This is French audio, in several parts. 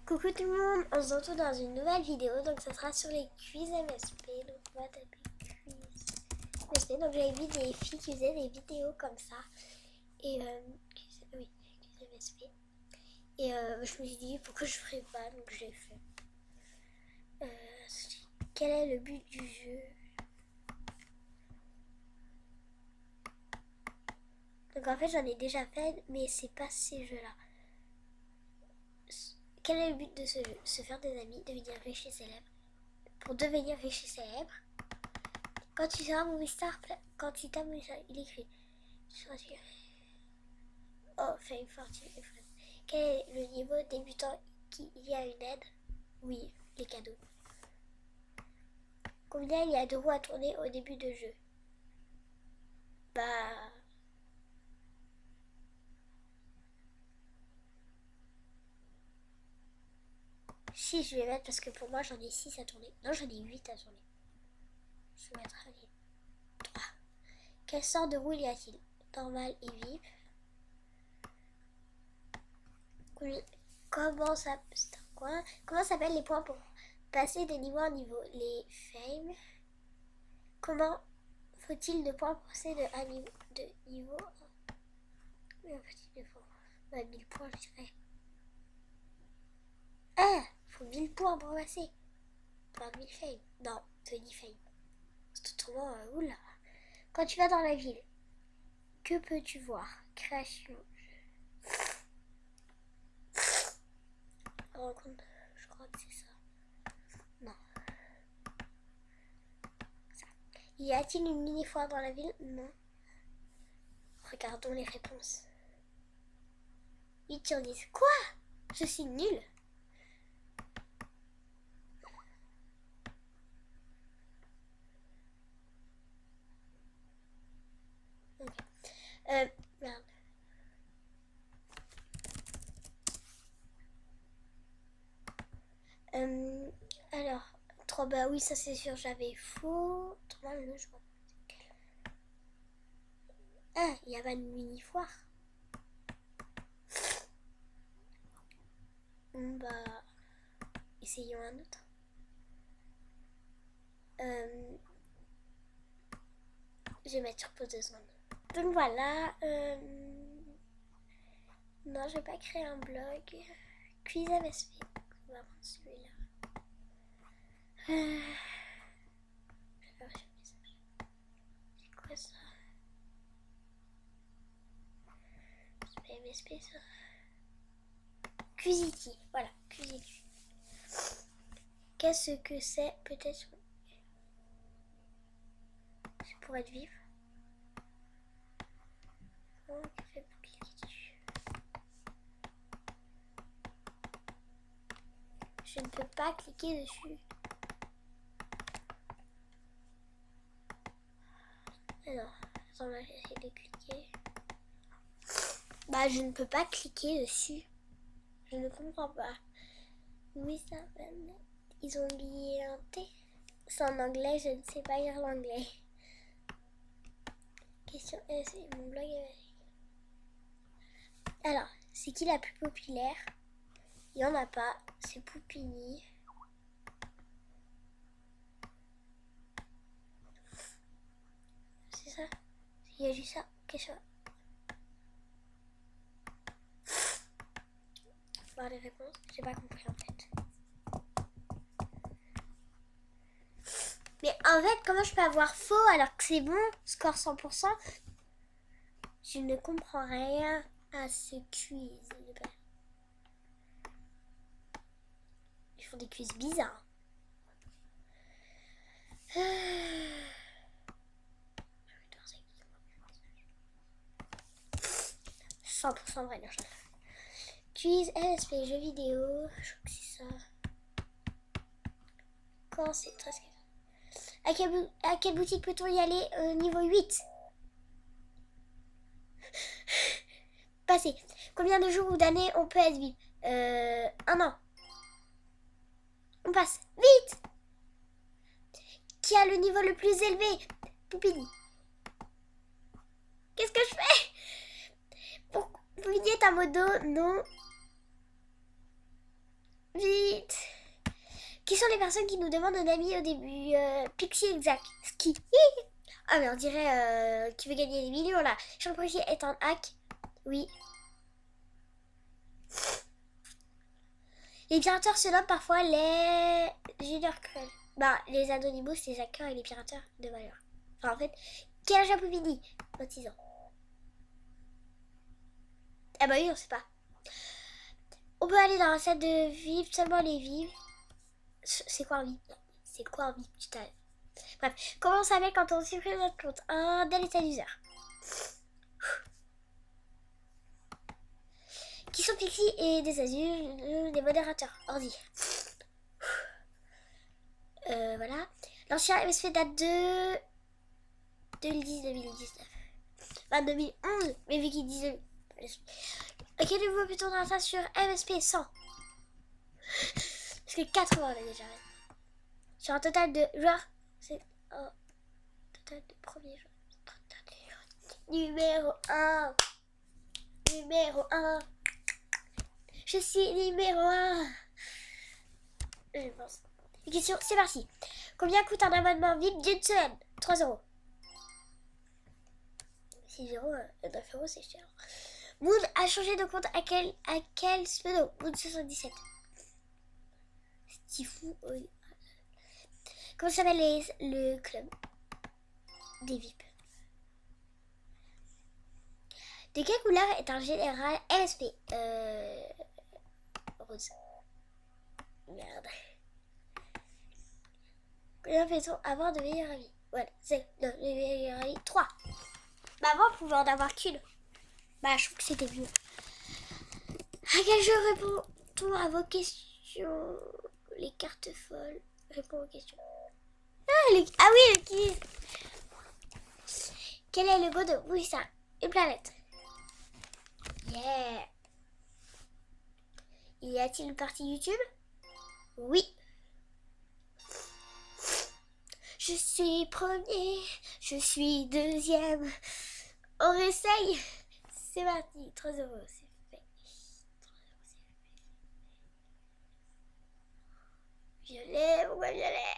Coucou tout le monde, on se retrouve dans une nouvelle vidéo, donc ça sera sur les quiz MSP, donc on va taper quiz MSP, donc j'avais vu des filles qui faisaient des vidéos comme ça, et quiz MSP, et je me suis dit pourquoi je ferais pas, donc je l'ai fait. Quel est le but du jeu? Donc en fait j'en ai déjà fait, mais c'est pas ces jeux-là. Quel est le but de ce jeu? Se faire des amis, devenir riche et célèbre. Pour devenir riche et célèbre, quand tu seras movie star, quand tu t'as movie star, il écrit oh, fame, fortune et friends. Quel est le niveau débutant? Il y a une aide? Oui, les cadeaux. Combien il y a de roues à tourner au début de jeu? Bah... si, je vais mettre parce que pour moi j'en ai 6 à tourner. Non, j'en ai 8 à tourner. Je vais mettre allez, 3. Quelle sorte de roue y a-t-il? Normal et vive. Comment ça... Comment s'appellent les points pour passer de niveau en niveau? Les fame. Comment faut-il de points pour passer de niveau à un petit effort? 1000 points, je dirais. Ah, faut 1000 points pour passer. Enfin, 1000 fame. Non, 20 fame. C'est autrement, oula. Quand tu vas dans la ville, que peux-tu voir? Création. Rencontre. Je crois que c'est ça. Non. Ça. Y a-t-il une mini-foire dans la ville? Non. Regardons les réponses. 8 sur 10. Quoi? Je suis nulle. Okay. Merde. Alors, 3, bah oui, ça c'est sûr, j'avais faux. 3, le je vois. Ah, il y avait une mini-foire. Bah, essayons un autre. Je vais mettre sur pause 2 secondes. Donc voilà. Non, je vais pas créer un blog. Quiz MSP. On va prendre celui-là. C'est quoi ça? C'est pas MSP ça. Quizity. Voilà, Quizity. Qu'est-ce que c'est? Peut-être. C'est pour être vif. Comment on fait pour cliquer dessus? Je ne peux pas cliquer dessus. Alors, attends, là, j'essaie de cliquer. Bah, je ne peux pas cliquer dessus. Je ne comprends pas. Oui, ça va. Ils ont oublié un T. C'est en anglais, je ne sais pas lire l'anglais. Question S, mon blog est... Alors, c'est qui la plus populaire? Il n'y en a pas. C'est Poupini. C'est ça? Il y a juste ça. Question. Voir les réponses. J'ai pas compris en fait. Mais en fait, comment je peux avoir faux alors que c'est bon? Score 100%. Je ne comprends rien à ce quiz. Ils font des quiz bizarres. 100% vrai, non, quiz LSP jeux vidéo. Je crois que c'est ça. Quand c'est 13. À quelle boutique peut-on y aller niveau 8? Passé. Combien de jours ou d'années on peut être vivre? 1 an. On passe. Vite. Qui a le niveau le plus élevé? Poupini. Qu'est-ce que je fais? Poupini est un modo. Non. Qui sont les personnes qui nous demandent un ami au début? Pixie exact. Ski. Ah mais on dirait qui veut gagner des millions là. Jean Policier est un hack. Oui. Les pirateurs se nomment parfois les junior cruel. Bah les Anonymous, les hackers et les pirateurs de valeur. Enfin en fait, quel âge a Poupini? 26 ans. Ah bah oui, on sait pas. On peut aller dans la salle de VIP, seulement les VIP. C'est quoi un VIP? C'est quoi un VIP? Putain. Bref, comment on s'appelle quand on supprime notre compte? Un delete user. Qui sont Pixie et des adultes, des modérateurs? Ordi. Voilà. L'ancien MSP date de 2010-2019. Enfin 2011, mais vu qu'ils disent... Ok, nouveau peut-on dans ça sur MSP 100? Parce que 80 on l'a déjà. Sur un total de joueurs, c'est un total de premiers joueurs. Numéro 1. Numéro 1. Je suis numéro 1. Je pense. Question, c'est parti. Combien coûte un abonnement VIP d'une semaine? 3 euros. 6 euros, 9 euros, c'est cher. Moon a changé de compte à quel pseudo? Moon 77. C'est fou. Oui. Comment s'appelle le club des VIP? De quelle couleur est un général LSP? Rose. Merde. Combien fait-on avoir de meilleurs amis? Voilà, c'est le meilleur ami. 3. Bah avant, on pouvait en avoir qu'une. Bah je trouve que c'était mieux. À quel jeu répond-on à vos questions? Les cartes folles. Réponds aux questions. Ah oui, le quiz. Quel est le go de Wissa? Une planète. Yeah. Y a-t-il une partie YouTube? Oui. Je suis premier, je suis deuxième. On essaye. C'est parti. 3 euros, c'est fait. Violet, pourquoi violet?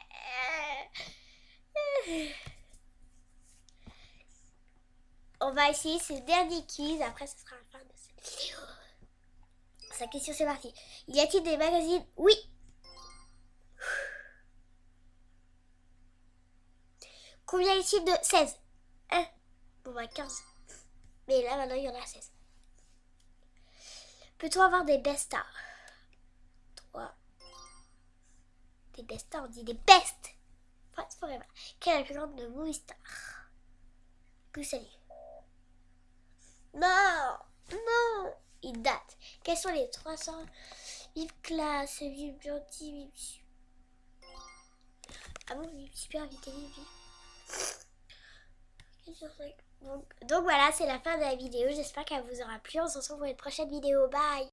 On va essayer ce dernier quiz. Après, ce sera la fin de cette vidéo. Sa question, c'est parti. Y a-t-il des magazines? Oui. Combien y a-t-il de 16? Bon, bah 15. Mais là, maintenant, il y en a 16. Peut-on avoir des best stars? 3. Des best stars, on dit des best. Fast forever. Quelle est la plus grande de movie star? Gousali. Non. Non. Il date. Quels sont les 300 VIP classe, VIP gentil, VIP super? Ah bon, VIP super, VIP VIP. Donc voilà, c'est la fin de la vidéo. J'espère qu'elle vous aura plu. On se retrouve pour une prochaine vidéo. Bye.